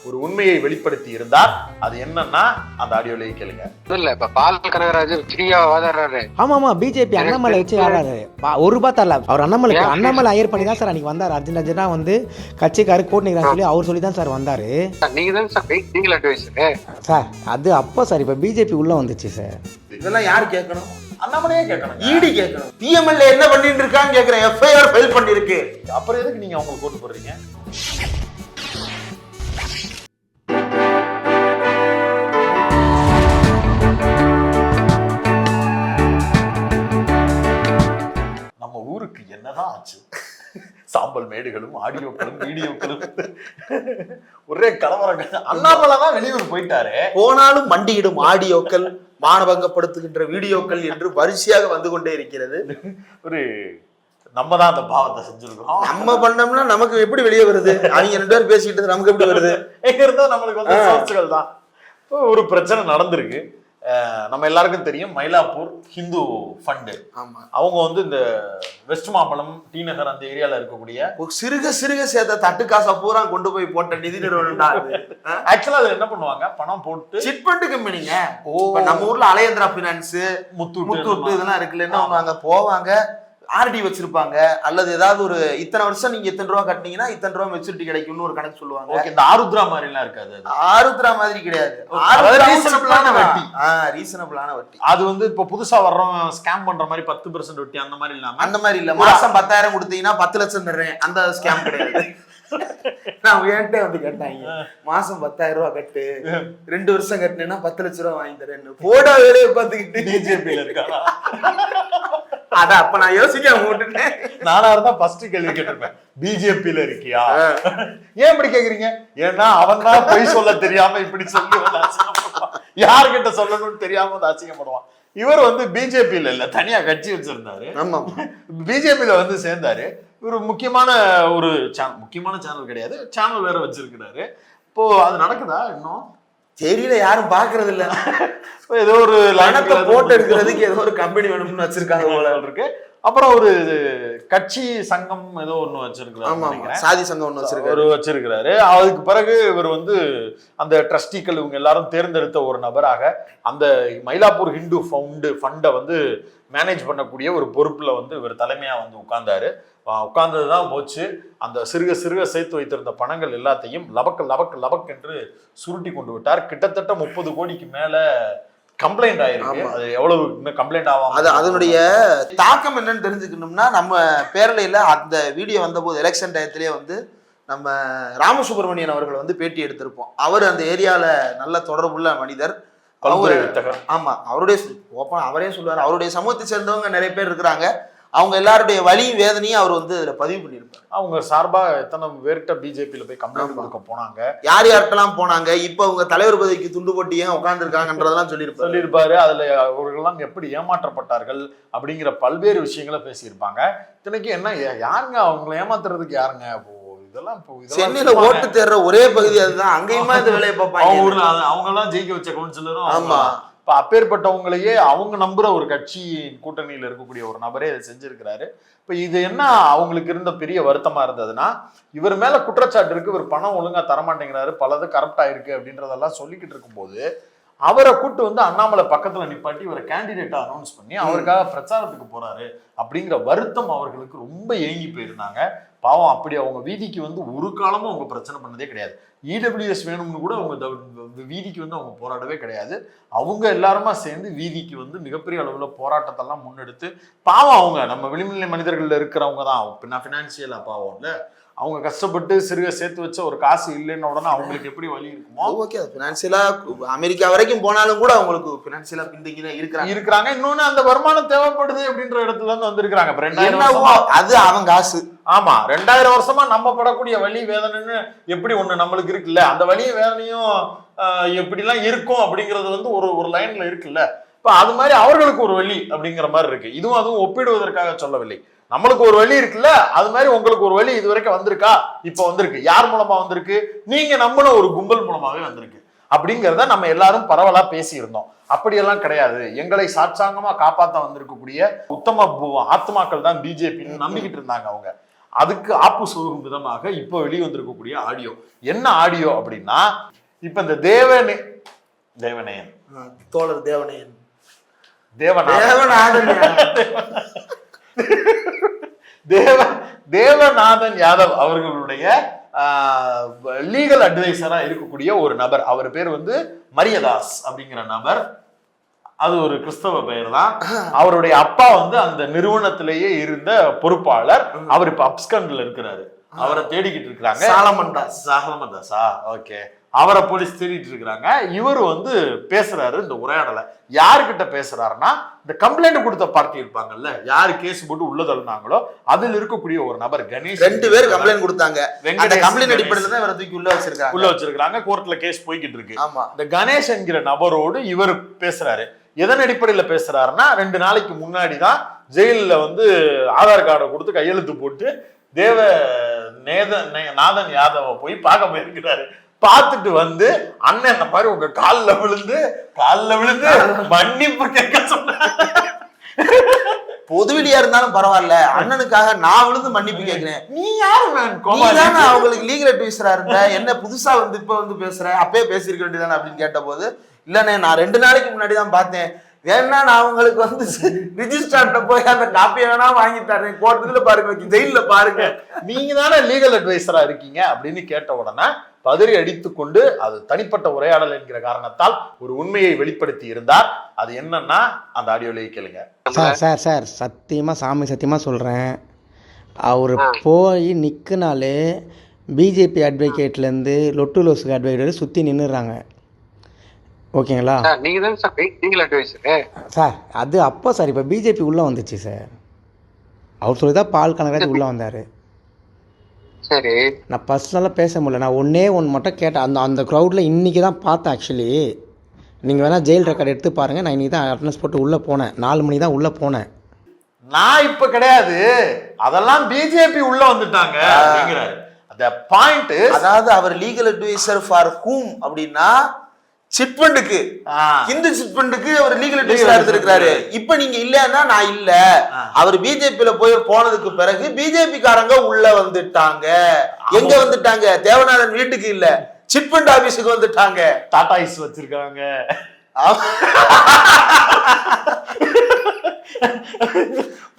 ஒரு உண்மையை வெளிப்படுத்தி இருந்தார். அது என்னன்னா அந்த ஆடியோலயே கேளுங்க. இல்ல இப்ப பால் கனகராஜ் ஃப்ரீயா வாதாடுறாரு. ஆமா பிஜேபி அண்ணாமலை வச்சு ஆடாரு. ஒரு ரூபாய் தரல அவர் அண்ணாமலை ஹையர் பண்ணி தான் சார் அன்னைக்கு வந்தார். அர்ஜென்டா வந்து கட்சிக்காரு கூட்டணிக்கிறான்னு சொல்லி அவர் சொல்லி தான் சார் வந்தாரு. நீங்க தான் சார் லீகல் அட்வைசர் சார். அது அப்போ சார் இப்ப பிஜேபி உள்ள வந்துச்சு சார். இதெல்லாம் யாரு கேட்கணும்? அண்ணாமலையே கேட்கணும். ஈடி கேட்கணும். பிஎம்எல்ஏ என்ன பண்ணிட்டு இருக்கான்னு கேக்குறேன். எஃப்ஐஆர் ஃபைல் பண்ணிருக்கு. அப்புறம் எதுக்கு நீங்க அவங்களுக்கு போட்டு போடுறீங்க? நம்ம ஊருக்கு என்னதான் ஆச்சு? சாம்பல் மேடுகளும் ஆடியோக்களும் வீடியோக்களும் ஒரே கலவரங்கள். அண்ணாமலை தான் வெளியூர் போயிட்டாரு. போனாலும் மண்டியிடும் ஆடியோக்கள், மானபங்கப்படுத்துகின்ற வீடியோக்கள் என்று வரிசையாக வந்து கொண்டே இருக்கிறது. ஒரு நம்ம தான் அந்த பாவத்தை செஞ்சிருக்கோம். நம்ம பண்ணோம்னா நமக்கு எப்படி வெளியே வருது? அவங்க 2 பேரும் பேசிக்கிட்டு நமக்கு எப்படி வருது? எங்க இருந்தா நம்மளுக்கு வந்து சோர்ஸ்கள் தான். ஒரு பிரச்சனை நடந்திருக்கு. நம்ம எல்லாருக்கும் தெரியும், மயிலாப்பூர் ஹிந்து ஃபண்டு. அவங்க வந்து இந்த வெஸ்ட் மாம்பலம், டி நகர் அந்த ஏரியால இருக்கக்கூடிய சிறுக சேர்த்த தட்டு காசை பூரா கொண்டு போய் போட்ட நிதி நிறுவனம். ஆக்சுவலா அது என்ன பண்ணுவாங்க, பணம் போட்டு சிட் ஃபண்ட் கம்பெனிங்க. நம்ம ஊர்ல அலையந்திரா பினான்ஸ், முத்தூட்டு இதெல்லாம் இருக்குல்ல, என்ன பண்ணுவாங்க, போவாங்க ஆர்டி வச்சிருப்பாங்க, அல்லது ஏதாவது ஒரு இத்தனை வருஷம் நீங்க இத்தனை ரூபா கட்டினீங்கன்னா இத்தனை ரூபா மெச்சூரிட்டி கிடைக்கும்னு ஒரு கணக்கு சொல்லுவாங்க. இந்த ஆருத்ரா மாதிரி எல்லாம் இருக்காது. ஆருத்ரா மாதிரி கிடையாது. ரீசனபிளான வட்டி. ரீசனபிளான வட்டி. அது வந்து இப்ப புதுசா வர்றோம் ஸ்கேம் பண்ற மாதிரி 10% வட்டி அந்த மாதிரி இல்லாம, அந்த மாதிரி இல்ல. மாசம் 10,000 கொடுத்தீங்கன்னா 10 லட்சம் தர்றேன், அந்த ஸ்கேம் கிடையாது. நான் என்கிட்ட வந்து கேட்டாங்க, மாசம் 10,000 ரூபாய் கட்டு, 2 வருஷம் கட்டினேன்னா 10 லட்சம் ரூபாய் வாங்கி தரேன். போடா வேலையை பார்த்துக்கிட்டு பிஜேபியில இருக்காங்க. அத அப்ப நான் யோசிக்க விட்டுட்டேன். நானா இருந்தா ஃபர்ஸ்ட் கேள்வி கேட்டிருப்பேன், பிஜேபியில இருக்கியா? ஏன் இப்படி கேக்குறீங்க? ஏன்னா அவன் தான் பொய் சொல்ல தெரியாம இப்படி சொல்லி வந்து அசிங்கப்படுவான். யாருக்கிட்ட சொல்லணும்னு தெரியாம வந்து அசிங்கப்படுவான். இவர் வந்து பிஜேபியில இல்ல, தனியா கட்சி வச்சிருந்தாரு. பிஜேபியில வந்து சேர்ந்தாரு. இவர் முக்கியமான ஒரு சேனல் கிடையாது, சேனல் வேற வச்சிருக்கிறாரு. இப்போ அது நடக்குதா? இன்னும் தெரியல, யாரும் பாக்குறது இல்ல. ஏதோ ஒரு லனத்தை போட்டு எடுக்கிறதுக்கு ஏதோ ஒரு கம்பெனி வேணும்னு வச்சிருக்காங்க போல இருக்கு. அப்புறம் ஒரு கட்சி சங்கம் ஏதோ ஒண்ணு வச்சிருக்கிறாரு, சாதி சங்கம் ஒண்ணு வச்சிருக்கிறாரு. அதுக்கு பிறகு இவர் வந்து அந்த ட்ரஸ்டிகள் இவங்க எல்லாரும் தேர்ந்தெடுத்த ஒரு நபராக அந்த மயிலாப்பூர் ஹிந்து ஃபண்டை வந்து மேனேஜ் பண்ணக்கூடிய ஒரு பொறுப்புல வந்து இவர் தலைமையா வந்து உட்கார்ந்ததுதான் போச்சு. அந்த சிறுக சேர்த்து வைத்திருந்த பணங்கள் எல்லாத்தையும் லபக் என்று சுருட்டி கொண்டு விட்டார். கிட்டத்தட்ட 30 கோடிக்கு மேல கம்ப்ளைண்ட் ஆயிருக்கு. அது எவ்வளவு இன்னும் கம்ப்ளைண்ட் ஆகாம, அதனுடைய தாக்கம் என்னன்னு தெரிஞ்சுக்கணும்னா, நம்ம பேரலையில அந்த வீடியோ வந்த போது எலெக்ஷன் டயத்திலேயே வந்து நம்ம ராமசுப்ரமணியன் அவர்கள் வந்து பேட்டி எடுத்திருப்போம். அவர் அந்த ஏரியால நல்ல தொடர்புள்ள மனிதர். ஆமா, அவரே சொல்லுவார், அவருடைய சமூகத்தை சேர்ந்தவங்க நிறைய பேர் இருக்கிறாங்க. அவங்க எல்லாருடைய வலியும் வேதனையும் அவர் வந்து இதுல பதிவு பண்ணியிருப்பாரு. அவங்க சார்பா எத்தனை பேர்கிட்ட பிஜேபியில போய் கம்ப்ளைண்ட் கொடுக்க போனாங்க, யார்கிட்டலாம் போனாங்க, இப்ப அவங்க தலைவர் பதவிக்கு துண்டு போட்டு ஏன் உட்கார்ந்துருக்காங்கன்றதெல்லாம் சொல்லியிருப்பாரு. அதுல அவர்கள்லாம் எப்படி ஏமாற்றப்பட்டார்கள் அப்படிங்கிற பல்வேறு விஷயங்களை பேசியிருப்பாங்க. இத்தனைக்கு என்ன, யாருங்க அவங்களை ஏமாத்துறதுக்கு யாருங்க? சென்னையில ஓட்டு தேர்ற ஒரே பகுதி அதுதான். அங்கேயுமா இந்த வேலையை பார்ப்பாங்க. அவங்க எல்லாம் ஜெயிக்க வச்ச கவுன்சிலரும். ஆமா, இப்ப அப்பேற்பட்டவங்களையே அவங்க நம்புற ஒரு கட்சி கூட்டணியில இருக்கக்கூடிய ஒரு நபரே இதை செஞ்சிருக்கிறாரு. இப்ப இது என்ன அவங்களுக்கு இருந்த பெரிய வருத்தமா இருந்ததுன்னா, இவர் மேல குற்றச்சாட்டு இருக்கு, இவர் பணம் ஒழுங்கா தரமாட்டேங்கிறாரு, பலது கரப்ட் ஆயிருக்கு அப்படின்றதெல்லாம் சொல்லிக்கிட்டு இருக்கும் போது அவரை கூட்டு வந்து அண்ணாமலை பக்கத்துல நிப்பாட்டி இவரை கேண்டிடேட்டா அனௌன்ஸ் பண்ணி அவருக்காக பிரச்சாரத்துக்கு போறாரு அப்படிங்கிற வருத்தம் அவர்களுக்கு ரொம்ப ஏங்கி போயிருந்தாங்க. பாவம், அப்படி அவங்க வீதிக்கு வந்து ஒரு காலமும் அவங்க பிரச்சனை பண்ணதே கிடையாது. இடபிள்யூஎஸ் வேணும்னு கூட அவங்க வீதிக்கு வந்து அவங்க போராடவே கிடையாது. அவங்க எல்லாருமா சேர்ந்து வீதிக்கு வந்து மிகப்பெரிய அளவுல போராட்டத்தெல்லாம் முன்னெடுத்து, பாவம் அவங்க நம்ம விளிம்புநிலை மனிதர்கள்ல இருக்கிறவங்க தான், பினான்சியலா பாவம் இல்ல, அவங்க கஷ்டப்பட்டு சிறுக சேர்த்து வச்ச ஒரு காசு இல்லைன்னு உடனே அவங்களுக்கு எப்படி வழி இருக்குமோ, ஓகே, பினான்சியலா அமெரிக்கா வரைக்கும் போனாலும் கூட அவங்களுக்கு பினான்சியலா பின்தங்கி இருக்கிறாங்க. இன்னொன்னு அந்த வருமானம் தேவைப்படுது அப்படின்ற இடத்துல இருந்து வந்திருக்கிறாங்க. அது அவங்க காசு. ஆமா, 2000 வருஷமா நம்ம படக்கூடிய வலி வேதனைன்னு எப்படி ஒண்ணு நம்மளுக்கு இருக்குல்ல, அந்த வலியும் வேதனையும் எப்படிலாம் இருக்கும் அப்படிங்கிறது வந்து ஒரு லைன்ல இருக்குல்ல. இப்ப அது மாதிரி அவர்களுக்கு ஒரு வலி அப்படிங்கிற மாதிரி இருக்கு. அதுவும் ஒப்பிடுவதற்காக சொல்லவில்லை. நம்மளுக்கு ஒரு வழி இருக்குல்ல, அது மாதிரி உங்களுக்கு ஒரு வழி இது வரைக்கும் வந்திருக்கா? இப்ப வந்திருக்கு. யார் மூலமா வந்திருக்கு? நீங்க நம்பின ஒரு கும்பல் மூலமாவே வந்திருக்கு அப்படிங்கிறத நம்ம எல்லாரும் பரவலா பேசி இருந்தோம். அப்படியெல்லாம் கிடையாது. எங்களை சாட்சாங்கமா காப்பாற்ற வந்திருக்கக்கூடிய உத்தம ஆத்மாக்கள் தான் பிஜேபின்னு நம்பிக்கிட்டு இருந்தாங்க அவங்க. அதுக்கு ஆப்பு சொல்லும் விதமாக இப்போ வெளிவந்திருக்கக்கூடிய ஆடியோ. என்ன ஆடியோ அப்படின்னா, இப்ப இந்த தேவநேயன் தோழர் தேவநேயன் தேவநாதன் யாதவ் அவர்களுடைய லீகல் அட்வைசரா இருக்கக்கூடிய ஒரு நபர். அவர் பேர் வந்து மரியதாஸ் அப்படிங்கிற நபர். அது ஒரு கிறிஸ்தவ பெயர் தான். அவருடைய அப்பா வந்து அந்த நிறுவனத்திலேயே இருந்த பொறுப்பாளர். அவர் இப்ப அப்ஸ்கண்ட்ல இருக்கிறாரு. அவரை தேடிக்கிட்டு இருக்காங்க. சாலமன் தாஸா? ஓகே. அவரை போலீஸ் தேடிட்டு இருக்கிறாங்க. இவர் வந்து பேசுறாரு. இந்த உரையாடலை யாருக்கிட்ட பேசுறாருன்னா, இந்த கம்ப்ளைண்ட் கொடுத்த பார்ட்டி இருப்பாங்கல்ல, யாரு கேஸ் போட்டு உள்ள தள்ளினாங்களோ அதில் இருக்கக்கூடிய ஒரு நபர் கணேஷ். 2 பேர் கம்ப்ளைண்ட் கொடுத்தாங்க. அந்த கம்ப்ளைண்ட் அடிப்படையில் தான் இவரை தூக்கி உள்ள வச்சிருக்காங்க. கோர்ட்ல கேஸ் போய்கிட்டு இருக்கு. ஆமா. இந்த கணேஷ் என்கிற நபரோடு இவர் பேசுறாரு. எதன் அடிப்படையில பேசுறாருன்னா, 2 நாளைக்கு முன்னாடி தான் ஜெயில வந்து ஆதார் கார்டை கொடுத்து கையெழுத்து போட்டு நாதன் யாதவ போய் பார்க்க போயிருக்கிறாரு. பார்த்துட்டு வந்து அண்ணன் இந்த மாதிரி உங்க காலில் விழுந்து மன்னிப்பு கேட்க சொன்னார். பொதுவெளியா இருந்தாலும் பரவாயில்ல, அண்ணனுக்காக நான் விழுந்து மன்னிப்பு கேட்கிறேன். நீ யாரு அவங்களுக்கு லீகல் அட்வைசரா இருந்த, என்ன புதுசா வந்து இப்ப வந்து பேசுறேன், அப்பயே பேசிருக்க வேண்டியதானே அப்படின்னு கேட்ட போது, இல்லண்ணே நான் 2 நாளைக்கு முன்னாடி தான் பார்த்தேன், வேணா நான் அவங்களுக்கு வந்து ரிஜிஸ்டர்ட்ட போய் அந்த காப்பியை வேணா வாங்கி தரேன், கோர்ட்டுல பாருங்க, ஜெயில பாருங்க, நீங்க தானே லீகல் அட்வைசரா இருக்கீங்க அப்படின்னு கேட்ட உடனே பதறி அடித்துக்கொண்டு, அது தனிப்பட்ட உரையாடல் என்கிற காரணத்தால் ஒரு உண்மையை வெளிப்படுத்தி இருந்தார். அது என்னன்னா, அந்த ஆடியோலயே கேளுங்க. சார் சத்தியமா சாமி சத்தியமா சொல்றேன், அவர் போய் நிற்குனாலே பிஜேபி அட்வொகேட்லேருந்து லொட்டு லோசுக்கு அட்வொகேட் சுற்றி நின்றுறாங்க. ஓகேங்களா? நீங்க தான் சார் லீகல் அட்வைசர் சார். அது அப்போ சார், இப்போ பிஜேபி உள்ளே வந்துச்சு சார். அவர் சொல்லி தான் பால் கனகராஜ் உள்ளே வந்தார். சரி, நான் பர்சனலாக பேச முடியல. நான் ஒன்று மட்டும் கேட்டேன். அந்த க்ரௌடில் இன்றைக்கி தான் பார்த்தேன். ஆக்சுவலி நீங்கள் வேணால் ஜெயில் ரெக்கார்டு எடுத்து பாருங்கள். நான் இன்றைக்கி தான் அட்டனன்ஸ் போட்டு உள்ளே போனேன். 4 மணி தான் உள்ளே போனேன். நான் இப்போ கிடையாது, அதெல்லாம் பிஜேபி உள்ள வந்துட்டாங்க அப்படிங்கிறாரு. அந்த பாயிண்ட், அதாவது அவர் லீகல் அட்வைசர் ஃபார் ஹூம் அப்படின்னா சிட்பண்டுக்கு, இந்து சிட்பண்டுக்கு அவர் லீகல் அட்வைசரா இருந்திருக்காரு. இப்ப நீங்க இல்லன்னா நான் இல்ல, அவர் பிஜேபியில போய் போனதுக்கு பிறகு பிஜேபி காரங்க உள்ள வந்துட்டாங்க. எங்க வந்துட்டாங்க? தேவநாதன் வீட்டுக்கு இல்ல, சிட்பண்ட் ஆபீஸுக்கு வந்துட்டாங்க. டாடா ஐஸ் வச்சிருக்காங்க.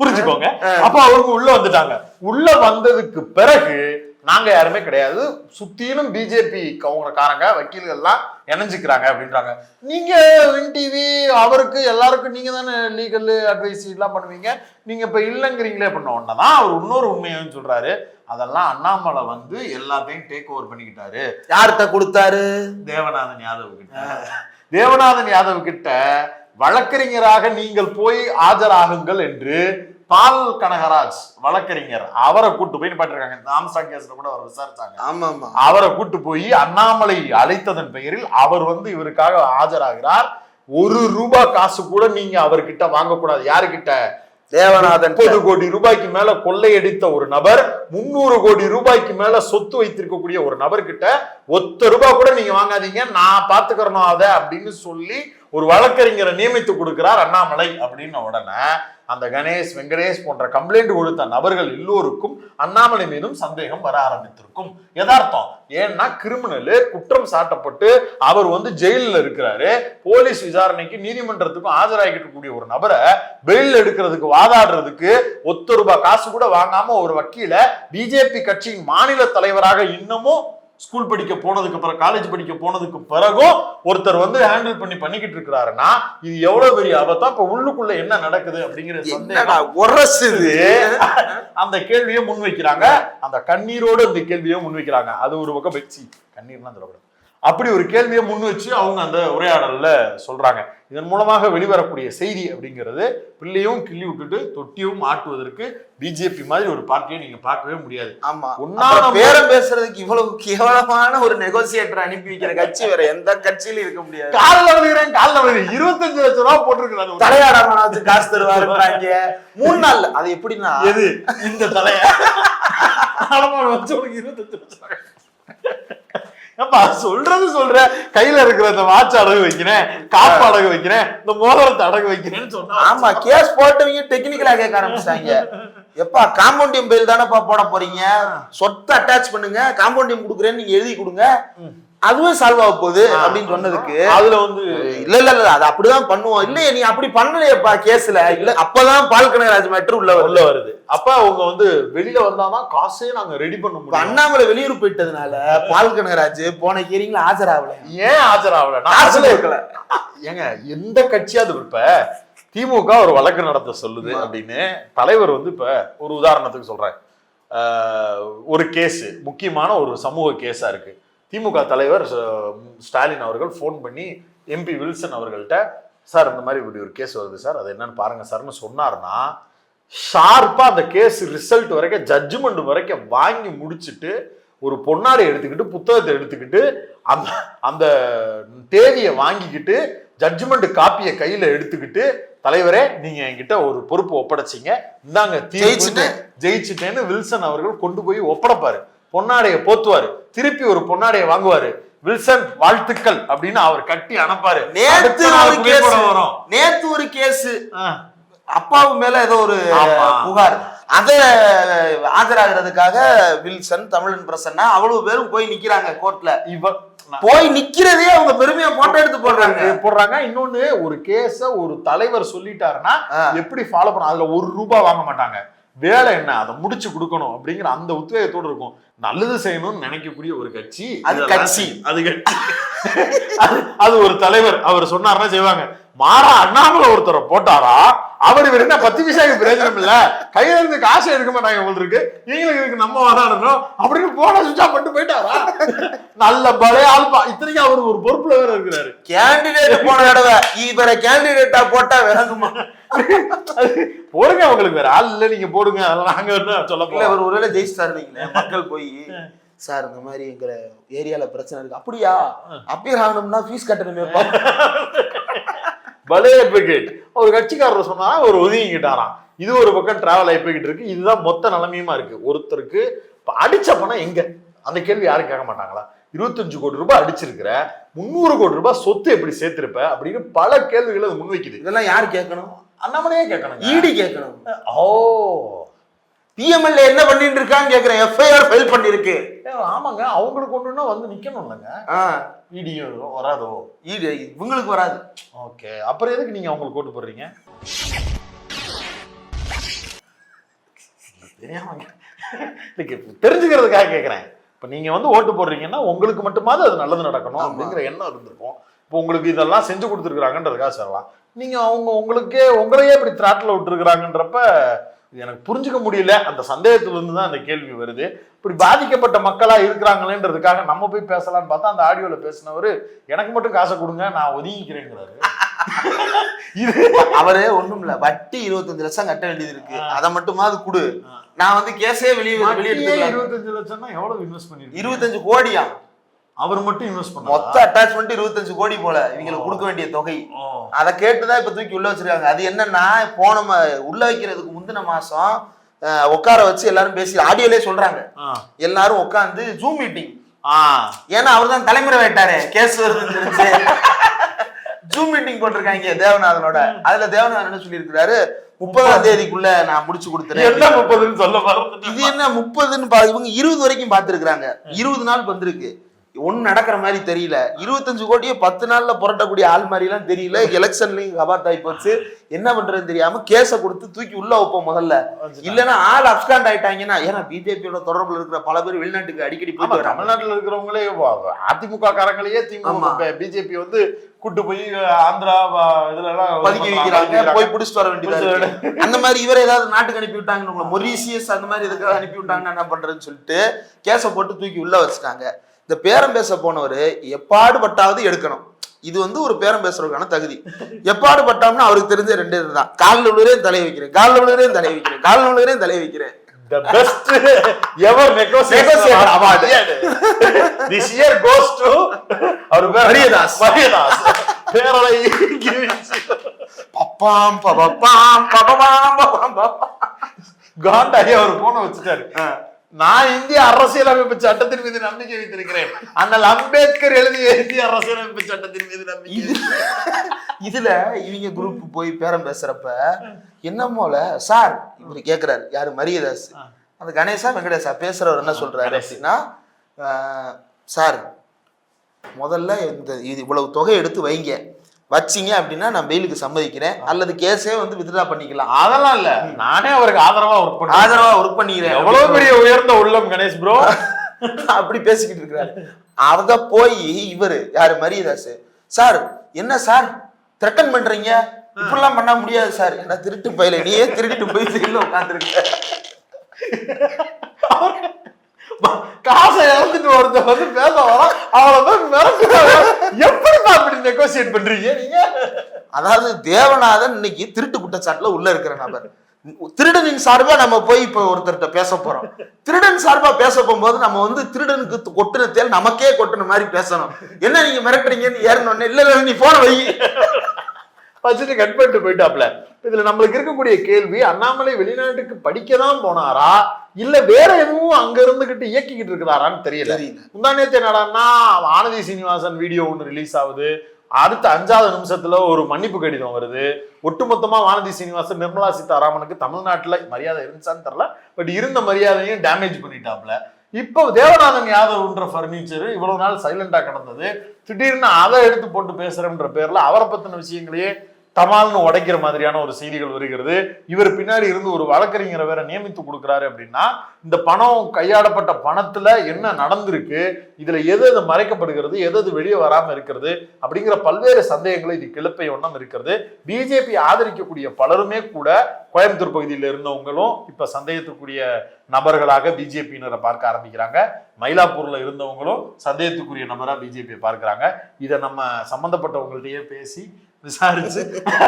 புரிஞ்சுக்கோங்க. அப்ப அவங்க உள்ள வந்துட்டாங்க. உள்ள வந்ததுக்கு பிறகு நாங்க யாருமே கிடையாது, சுத்திலும் பிஜேபி காரங்க வக்கீல்கள்லாம் இணைஞ்சுக்கிறாங்க அப்படின்றாங்க. நீங்க வின் டிவி அவருக்கு எல்லாருக்கும் நீங்க தானே லீகல் அட்வைஸ் எல்லாம் பண்ணுவீங்க, நீங்க இப்ப இல்லைங்கிறீங்களே பண்ண உடனேதான் அவர் இன்னொரு உண்மையும் சொல்றாரு. அதெல்லாம் அண்ணாமலை வந்து எல்லாத்தையும் டேக் ஓவர் பண்ணிக்கிட்டாரு. யார்கிட்ட கொடுத்தாரு? தேவநாதன் யாதவ் கிட்ட. தேவநாதன் யாதவ் கிட்ட வழக்கறிஞராக நீங்கள் போய் ஆஜராகுங்கள் என்று பால் கனகராஜ் வழக்கறிஞர் அவரை கூட்டு போய் பாட்டிருக்காங்க. ஆம்சாங் கேஸ்ல கூட அவர் விசாரிச்சாங்க. ஆமா, அவரை கூட்டு போய் அண்ணாமலை அழைத்ததன் பெயரில் அவர் வந்து இவருக்காக ஆஜராகிறார். ₹1 காசு கூட நீங்க அவர்கிட்ட வாங்கக்கூடாது. யாருக்கிட்ட? தேவநாதன். 30 கோடி ரூபாய்க்கு மேல கொள்ளையடித்த ஒரு நபர், 300 கோடி ரூபாய்க்கு மேல சொத்து வைத்திருக்கக்கூடிய ஒரு நபர்கிட்ட ₹1 கூட நீங்க வாங்காதீங்க, நான் பாத்துக்கிறணும் அதை அப்படின்னு சொல்லி ஒரு வழக்கறிஞரை நியமித்து கொடுக்கிறார் அண்ணாமலை. அப்படின்னு உடனே அந்த கணேஷ், வெங்கடேஷ் போன்ற கம்ப்ளைண்ட் கொடுத்த நபர்கள் எல்லோருக்கும் அண்ணாமலை மீதும் சந்தேகம் வர ஆரம்பித்திருக்கும். யதார்த்தம். ஏன்னா கிரிமினல் குற்றம் சாட்டப்பட்டு அவர் வந்து ஜெயிலில் இருக்கிறாரு. போலீஸ் விசாரணைக்கு நீதிமன்றத்துக்கும் ஆஜராகிட்டு கூடிய ஒரு நபரை பெயில் எடுக்கிறதுக்கு வாதாடுறதுக்கு ₹1 காசு கூட வாங்காம ஒரு வக்கீல பிஜேபி கட்சியின் மாநில தலைவராக இன்னமும் ஸ்கூல் படிக்க போனதுக்கு பிறகு, காலேஜ் படிக்க போனதுக்கு பிறகும் ஒருத்தர் வந்து ஹேண்டில் பண்ணிக்கிட்டு இருக்கிறாருன்னா இது எவ்வளவு பெரிய ஆபத்தா? இப்ப உள்ளுக்குள்ள என்ன நடக்குது அப்படிங்கிற அந்த கேள்வியை முன்வைக்கிறாங்க. அந்த கண்ணீரோடு அந்த கேள்வியை முன்வைக்கிறாங்க. அது ஒரு பக்கம் வச்சு, கண்ணீர்லாம் சொல்லக்கூடாது, அப்படி ஒரு கேள்வியை முன் வச்சு அவங்க அந்த உரையாடல்ல சொல்றாங்க. இதன் மூலமாக வெளிவரக்கூடிய செய்தி அப்படிங்கிறது, பிள்ளையும் கிள்ளி விட்டுட்டு தொட்டியும் ஆட்டுவதற்கு பிஜேபி மாதிரி ஒரு பார்ட்டியை நீங்க பார்க்கவே முடியாது. ஆமா, பேரம் பேசுறதுக்கு இவ்வளவு கேவலமான ஒரு நெகோசியேட்டர் அனுப்பி வைக்கிற கட்சி வேற எந்த கட்சியிலும் இருக்க முடியாது. காலில் விழுகிறேன் 25 லட்சம் ரூபாய் போட்டிருக்கிறாங்க. தலையாடாம வச்சு காசு தருவாருன்றாங்க 3 நாள்ல. அது எப்படின்னா, எது இந்த தலையா வச்சு 25 லட்சம் ஏப்பா சொல்ற கையில இருக்கிற இந்த வாட்ச் அடகு வைக்கிறேன், காப்பு அடகு வைக்கிறேன், இந்த மோதிரத்தை அடகு வைக்கிறேன்னு சொன்னா ஆமா கேஸ் போட்டவங்க டெக்னிக்கலா கேட்க ஆரம்பிச்சிட்டாங்க. எப்பா காம்பவுண்டியம் பெயில் தானேப்பா போட போறீங்க, சொத்தை அட்டாச் பண்ணுங்க, காம்பவுண்டியம் கொடுக்குறேன்னு நீங்க எழுதி கொடுங்க, அதுவே சால்வ் ஆக போகுது அப்படின்னு சொன்னதுக்கு அதுல வந்து இல்ல அது அப்படிதான் பண்ணுவோம். இல்லையே நீ அப்படி பண்ணலையப்பா கேஸ்ல, இல்ல அப்பதான் பால் கனகராஜ் மேட்டர் உள்ள வருது. அப்ப அவங்க வந்து வெளியில வந்தாதான் காசே நாங்க ரெடி பண்ண முடியும். அண்ணாமலை வெளியூர் போயிட்டதுனால பால் கனகராஜ் போன ஹியரிங்ல ஆஜராகல. ஏன் ஆஜராகல? ஏங்க எந்த கட்சியாவது இப்ப திமுக ஒரு வழக்கு நடத்த சொல்லுது அப்படின்னு தலைவர் வந்து இப்ப ஒரு உதாரணத்துக்கு சொல்றேன், ஒரு கேஸ் முக்கியமான ஒரு சமூக கேஸா இருக்கு. திமுக தலைவர் ஸ்டாலின் அவர்கள் ஃபோன் பண்ணி எம்பி வில்சன் அவர்கள்ட்ட, சார் இந்த மாதிரி இப்படி ஒரு கேஸ் வருது சார், அது என்னன்னு பாருங்க சார்னு சொன்னார்னா ஷார்ப்பா அந்த கேஸ் ரிசல்ட் வரைக்கும் ஜட்ஜ்மெண்ட் வரைக்கும் வாங்கி முடிச்சுட்டு ஒரு பொன்னாடை எடுத்துக்கிட்டு புத்தகத்தை எடுத்துக்கிட்டு அந்த அந்த தேதியை வாங்கிக்கிட்டு ஜட்ஜ்மெண்ட் காப்பியை கையில எடுத்துக்கிட்டு, தலைவரே நீங்க என்கிட்ட ஒரு பொறுப்பு ஒப்படைச்சிங்க, இந்தாங்க ஜெயிச்சுட்டேன்னு வில்சன் அவர்கள் கொண்டு போய் ஒப்படைப்பாரு. பொன்னாடையை போத்துவாரு, திருப்பி ஒரு பொன்னாடையை வாங்குவாரு, வில்சன் வாழ்த்துக்கள் அப்படின்னு அவர் கட்டி அனுப்பாரு. நேத்து ஒரு கேஸ் அப்பாவு மேல ஏதோ ஒரு புகார், அத ஆஜராகிறதுக்காக வில்சன் தமிழன் பிரசன்னா அவ்வளவு பேரும் போய் நிக்கிறாங்க கோர்ட்ல. போய் நிக்கிறதே அவங்க பெருமையா போட்டோ எடுத்து போடுறாங்க. இன்னொன்னு, ஒரு கேஸ ஒரு தலைவர் சொல்லிட்டாருன்னா எப்படி ஃபாலோ பண்ண, அதுல ₹1 வாங்க மாட்டாங்க. வேலை என்ன, அதை முடிச்சு கொடுக்கணும் அப்படிங்கிற அந்த உத்வேகத்தோடு இருக்கும். நல்லது செய்யணும்னு நினைக்கக்கூடிய ஒரு கட்சி அது ஒரு தலைவர் அவர் சொன்னார்னா செய்வாங்க. மாறா அண்ணாமலை ஒருத்தரை போட்டாரா, அவர் என்ன 10 பைசாவுக்கு பிரயோஜனம் இல்ல, கையில இருந்து காசு எடுக்க மாட்டாங்க உங்களுக்கு, நீங்களுக்கு இதுக்கு நம்ம வாதாடணும் அப்படின்னு போன சுவிட்ச் ஆஃப் பண்ணிட்டு போயிட்டாரா. நல்ல பலே ஆல்பா. இத்தனைக்கும் அவர் ஒரு பொறுப்புல வேற இருக்கிறாரு. கேண்டிடேட் போன தடவை இவரை கேண்டிடேட்டா போட்டா விளங்குமா? போடுங்க, உங்களுக்கு வேற ஆள் இல்ல, நீங்க போடுங்க, அதெல்லாம் நாங்க சொல்ல போல. அவர் ஒருவேளை ஜெயிச்சிட்டாருங்களே, மக்கள் போய் சார் இந்த மாதிரி எங்க ஏரியால பிரச்சனை இருக்கு, அப்படியா அப்பீர் ஆகணும்னா ஃபீஸ் கட்டணுமே. பலே அட்வொகேட் ஒரு கட்சிக்காரர் சொன்னா ஒரு ஒதுங்கிட்டாராம். இது ஒரு பக்கம் டிராவல் ஆகி போய்கிட்டு இருக்கு. இதுதான் மொத்த நிலைமையுமா இருக்கு. ஒருத்தருக்கு அடிச்ச பணம் எங்க, அந்த கேள்வி யாரும் கேட்க மாட்டாங்களா? 25 கோடி ரூபாய் அடிச்சிருக்கிற, 300 கோடி ரூபாய் சொத்து எப்படி சேர்த்திருப்ப அப்படின்னு பல கேள்விகளை முன்வைக்குது. இதெல்லாம் யாரு கேட்கணும்? அண்ணாமலையே கேட்கணும், ஈடி கேட்கணும். ஓ பிஎம்எல்ஏ என்ன பண்ணிட்டு இருக்கான்னு கேக்குறேன். எஃப்ஐஆர் ஃபைல் பண்ணிருக்கு. ஆமாங்க, அவங்களுக்கு ஒண்ணுன்னா வந்து நிக்கணும் இல்லைங்க. ஈடியும் வராதோ? ஈடி இவங்களுக்கு வராது. ஓகே, அப்புறம் எதுக்கு நீங்க அவங்களுக்கு ஓட்டு போடுறீங்க? தெரிஞ்சுக்கிறதுக்காக கேட்கறேன். இப்ப நீங்க வந்து ஓட்டு போடுறீங்கன்னா உங்களுக்கு மட்டுமாவது அது நல்லது நடக்கணும் அப்படிங்கிற எண்ணம் இருந்திருக்கும். இப்போ உங்களுக்கு இதெல்லாம் செஞ்சு கொடுத்துருக்காங்கன்றதுக்காக சொல்லலாம். நீங்க உங்களுக்கே உங்களையே இப்படி திராட்டில் விட்டுருக்குறாங்கன்றப்ப எனக்கு புரிஞ்சுக்க முடியல. அந்த சந்தேகத்துல இருந்து தான் அந்த கேள்வி வருது. இப்படி பாதிக்கப்பட்ட மக்களா இருக்கிறாங்களேன்றதுக்காக நம்ம போய் பேசலாம்னு பார்த்தா அந்த ஆடியோல பேசினவரு எனக்கு மட்டும் காசை கொடுங்க நான் ஒதுங்கிக்கிறேங்கிறாரு. இது அவரே ஒண்ணும் இல்ல, வட்டி 25 லட்சம் கட்ட வேண்டியது இருக்கு, அதை மட்டுமாவது கொடு, நான் வந்து கேஸே வெளியே 25 லட்சம்னா எவ்வளவு இன்வெஸ்ட் பண்ணிருக்கீங்க? 25 கோடியா அவர் மட்டும் இன்வெஸ்ட் பண்ண மொத்த அட்டாச்மெண்ட் 25 கோடி போல இவங்களுக்கு கொடுக்க வேண்டிய தொகை. அதை கேட்டுதான் இப்ப தூக்கி உள்ள வச்சிருக்காங்க. அது என்னன்னா, போன உள்ள வைக்கிறதுக்கு முந்தின மாசம் உட்கார வச்சு எல்லாரும் பேசி ஆடியோலே சொல்றாங்க, எல்லாரும் உட்காந்து ஜூம் மீட்டிங். ஏன்னா அவர் தான் தலைமுறை வேட்டாரு, கேஸ் வருதுன்னு தெரிஞ்சு ஜூம் மீட்டிங் போட்டிருக்காங்க தேவநாதனோட. அதுல தேவநாதன் என்ன சொல்லி இருக்கிறாரு, 30ஆம் தேதிக்குள்ள நான் முடிச்சு கொடுத்துறேன். என்ன 30ன்னு சொல்ல பாருங்க. இது என்ன 30ன்னு இவங்க 20 வரைக்கும் பாத்துருக்காங்க. 20 நாள் வந்திருக்கு, ஒண்ணு நடக்கிற மாதிரி தெரியல. 25 கோடியே 10 நாள்ல புரட்டக்கூடிய ஆள் மாதிரி எல்லாம் தெரியல. எலெக்ஷன்லயும் கபாத் ஆகி போச்சு, என்ன பண்றதுன்னு தெரியாம கேஸ கொடுத்து தூக்கி உள்ள வைப்போம் முதல்ல. இல்லன்னா ஆள் அப்ஸ்காண்ட் ஆயிட்டாங்கன்னா, ஏன்னா பிஜேபியோட தொடர்புல இருக்கிற பல பேர் வெளிநாட்டுக்கு அடிக்கடி போயிட்டு வராங்க. தமிழ்நாட்டுல இருக்கிறவங்களே அதிமுக காரங்களையே பிஜேபி வந்து கூட்டு போய் ஆந்திரா இதுல எல்லாம் பதுக்கி வைக்கிறாங்க, போய் பிடிச்சிட்டு வர வேண்டியது. அந்த மாதிரி இவரை ஏதாவது நாட்டுக்கு அனுப்பி விட்டாங்கன்னு, மொரீசியஸ் அந்த மாதிரி இதுக்காக அனுப்பி விட்டாங்கன்னா என்ன பண்றதுன்னு சொல்லிட்டு கேஸ போட்டு தூக்கி உள்ள வச்சுட்டாங்க. இந்த பேரம் பேச போனவர் எப்பாடுபட்டாவது எடுக்கணும். இது வந்து ஒரு பேரம் பேசுறதுக்கான தகுதி. எப்பாடு பட்டாம்னா அவருக்கு தெரிஞ்ச 2 இதுதான், காலில் விழுகிறேன் தலையை வைக்கிறேன், காலில் விழுகிறேன் தலையை வைக்கிறேன், காலில் விழுகிறேன் தலையை வைக்கிறேன். The best ever negotiator award. This year goes to our Mariyadas. பேரலை பப்பாம் பப்பாம் பப்பாம் பப்பாம் காண்டாயி அவர் போன வச்சுட்டாரு. நான் இந்திய அரசியலமைப்பு சட்டத்தின் மீது நம்பிக்கை வைத்திருக்கிறேன். அண்ணல் அம்பேத்கர் எழுதிய இந்திய அரசியலமைப்பு சட்டத்தின் மீது நம்பிக்கை. இதுல இவங்க குரூப் போய் பேரம் பேசுறப்ப என்னமோல சார் இப்படி கேக்குறாரு யாரு மரியதாஸ், அந்த கணேசா வெங்கடேசா பேசுறவர் என்ன சொல்றாரு அப்படின்னா, சார் முதல்ல இது இவ்வளவு தொகை எடுத்து வைங்க, வச்சிங்க அப்படின்னா நான் பெயிலுக்கு சம்மதிக்கிறேன், அல்லது கேஸே வந்து வித்ட்ரா பண்ணிக்கலாம். அதெல்லாம் இல்ல, நானே அவருக்கு ஆதரவா ஒர்க் பண்ணிக்கிறேன். எவ்வளவு பெரிய உயர்ந்த உள்ளம் கணேஷ் ப்ரோ. அப்படி பேசிக்கிட்டு இருக்கிறாரு. அத போய் இவரு யாரு மரியதாஸ், சார் என்ன சார் த்ரெட்டன் பண்றீங்க, இப்படிலாம் பண்ண முடியாது சார், என்ன திருட்டு பயில நீயே திருடிட்டு போய் ஜெயில உட்காந்துருக்க. காசை இழந்துட்டு ஒருத்தர் வந்து பேச வரோம், எப்படி அப்படி நெகோசியேட் பண்றீங்க நீங்க? அதாவது தேவநாதன் இன்னைக்கு திருட்டு குற்றச்சாட்டுல உள்ள இருக்கிற நபர். திருடனின் சார்பா நம்ம போய் இப்ப ஒருத்தர்கிட்ட பேச போறோம். திருடன் சார்பா பேச போகும்போது நம்ம வந்து திருடனுக்கு கொட்டுன தேல் நமக்கே கொட்டுன மாதிரி பேசணும். என்ன நீங்க மிரட்டுறீங்கன்னு ஏறணும்னு, இல்ல நீ போன வை வச்சுட்டு கட் பண்ணிட்டு போயிட்டாப்ல. இதுல நம்மளுக்கு இருக்கக்கூடிய கேள்வி, அண்ணாமலை வெளிநாட்டுக்கு படிக்கதான் போனாரா இல்ல வேற எதுவும் அங்க இருந்துகிட்டு இயக்கிக்கிட்டு இருக்கிறாரான்னு தெரியல. முந்தானேத்து என்னடான்னா வானதி சீனிவாசன் வீடியோ ஒண்ணு ரிலீஸ் ஆகுது, அடுத்த 5வது நிமிஷத்துல ஒரு மன்னிப்பு கடிதம் வருது. ஒட்டுமொத்தமா வானதி சீனிவாசன் நிர்மலா சீதாராமனுக்கு தமிழ்நாட்டுல மரியாதை இருந்துச்சான்னு தெரியல, பட் இருந்த மரியாதையும் டேமேஜ் பண்ணிட்டாப்ல. இப்போ தேவநாதன் யாதவ்ன்ற பர்னிச்சர் இவ்வளவு நாள் சைலண்டா கிடந்தது, திடீர்னு அதை எடுத்து போட்டு பேசுறேன்ற பேர்ல அவரை பத்தின விஷயங்களையே தமால்னு உடைக்கிற மாதிரியான ஒரு செய்திகள் வருகிறது. இவர் பின்னாடி இருந்து ஒரு வழக்கறிஞரை வேற நியமித்து கொடுக்குறாரு அப்படின்னா, இந்த பணம் கையாடப்பட்ட பணத்துல என்ன நடந்திருக்கு, இதுல எது மறைக்கப்படுகிறது, எது வெளியே வராம இருக்கிறது அப்படிங்கிற பல்வேறு சந்தேகங்களை இது கிளப்பை ஒன்றும் இருக்கிறது. பிஜேபி ஆதரிக்கக்கூடிய பலருமே கூட கோயம்புத்தூர் பகுதியில் இருந்தவங்களும் இப்ப சந்தேகத்துக்குரிய நபர்களாக பிஜேபியினரை பார்க்க ஆரம்பிக்கிறாங்க. மயிலாப்பூர்ல இருந்தவங்களும் சந்தேகத்துக்குரிய நபரா பிஜேபியை பார்க்கிறாங்க. இதை நம்ம சம்பந்தப்பட்டவங்கள்ட்டயே பேசி விசாரிச்சு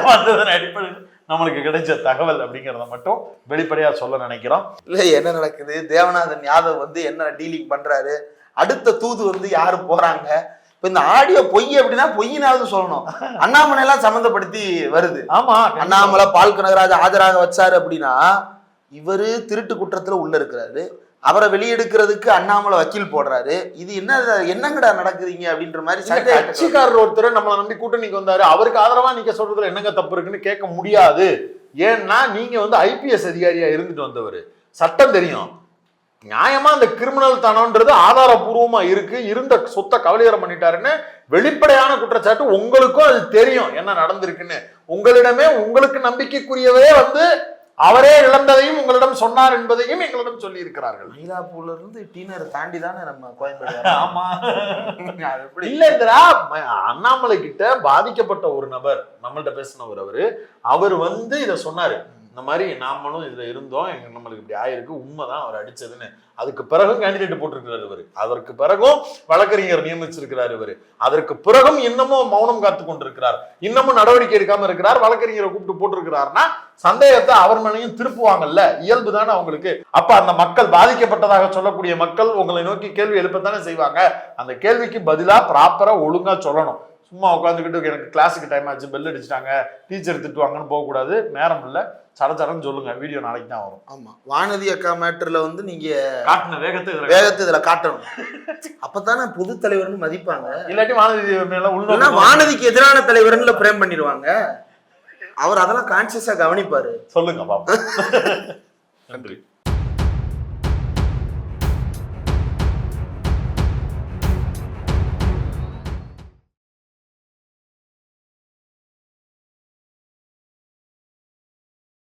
வந்ததன் அடிப்படையில் நம்மளுக்கு கிடைச்ச தகவல் அப்படிங்கிறத மட்டும் வெளிப்படையா சொல்ல நினைக்கிறோம். இல்ல என்ன நடக்குது, தேவநாதன் யாதவ் வந்து என்ன டீலிங் பண்றாரு, அடுத்த தூது வந்து யாரு போறாங்க, இப்ப இந்த ஆடியோ பொய் அப்படின்னா பொய்யினாவது சொல்லணும். அண்ணாமலை எல்லாம் சம்மந்தப்படுத்தி வருது. ஆமா, அண்ணாமலை பால் கனகராஜ் ஆஜராக வச்சாரு அப்படின்னா இவரு திருட்டு குற்றத்துல உள்ள இருக்கிறாரு, அவரை வெளியெடுக்கிறதுக்கு அண்ணாமலை வக்கீல் போடுறாரு. இது என்னங்கடா நடக்குதுங்க அப்படின்ற மாதிரி கட்சிக்காரர் ஒருத்தர் நம்மளை நம்பி கூட்டணிக்கு வந்தாரு, அவருக்கு ஆதரவா நீங்க சொல்றதுல என்னங்க தப்பு இருக்குன்னு கேட்க முடியாது. ஏன்னா நீங்க வந்து ஐபிஎஸ் அதிகாரியா இருந்துட்டு வந்தவர், சட்டம் தெரியும். நியாயமா அந்த கிரிமினல் தனம்ன்றது ஆதாரபூர்வமா இருக்கு, இருந்த சொத்தை கவலையரம் பண்ணிட்டாருன்னு வெளிப்படையான குற்றச்சாட்டு, உங்களுக்கும் அது தெரியும் என்ன நடந்திருக்குன்னு. உங்களிடமே உங்களுக்கு நம்பிக்கைக்குரியவே வந்து அவரே இழந்ததையும் உங்களிடம் சொன்னார் என்பதையும் எங்களிடம் சொல்லி இருக்கிறார்கள். மயிலாப்பூர்ல இருந்து டீனர் தாண்டி தானே நம்ம கோயம்பேடு. ஆமா, இல்ல இந்திரா, அண்ணாமலை கிட்ட பாதிக்கப்பட்ட ஒரு நபர் நம்மள்ட்ட பேசினவர், அவர் வந்து இதை சொன்னாரு, இந்த மாதிரி நாமளும் இதுல இருந்தோம், நம்மளுக்கு இப்படி ஆயிருக்கு, உண்மைதான் அவர் அடிச்சதுன்னு. அதுக்கு பிறகும் கேண்டிடேட் போட்டிருக்கிறாரு இவரு, அதற்கு பிறகும் வழக்கறிஞர் நியமிச்சிருக்கிறார் இவரு, அதற்கு பிறகும் இன்னமும் மௌனம் காத்து கொண்டிருக்கிறார், இன்னமும் நடவடிக்கை எடுக்காம இருக்கிறார். வழக்கறிஞரை கூப்பிட்டு போட்டிருக்கிறாருன்னா சந்தேகத்தை அவர் மேலையும் திருப்புவாங்கல்ல, இயல்பு தானே அவங்களுக்கு. அப்ப அந்த மக்கள், பாதிக்கப்பட்டதாக சொல்லக்கூடிய மக்கள் உங்களை நோக்கி கேள்வி எழுப்பத்தானே செய்வாங்க. அந்த கேள்விக்கு பதிலா ப்ராப்பரா ஒழுங்கா சொல்லணும். சும்மா உட்காந்துக்கிட்டு எனக்கு கிளாஸுக்கு டைம் ஆச்சு, பெல் அடிச்சுட்டாங்க, டீச்சர் திட்டுவாங்கன்னு போகக்கூடாது. நேரம் இல்லை, சடச்சடன்னு சொல்லுங்க, வீடியோ நாளைக்கு தான் வரும். ஆமா, வானதி அக்கா மேட்டர்ல வந்து நீங்க காட்டின வேகத்தை இதுல காட்டணும், அப்பதானே பொது தலைவர்னு மதிப்பாங்க. இல்லாட்டி வானதி மேல உள்ள வானதிக்கு எதிரான தலைவர்னு பிரேம் பண்ணிடுவாங்க. அவர் அதெல்லாம் கான்சியஸா கவனிப்பாரு. சொல்லுங்க பாப்பா. நன்றி.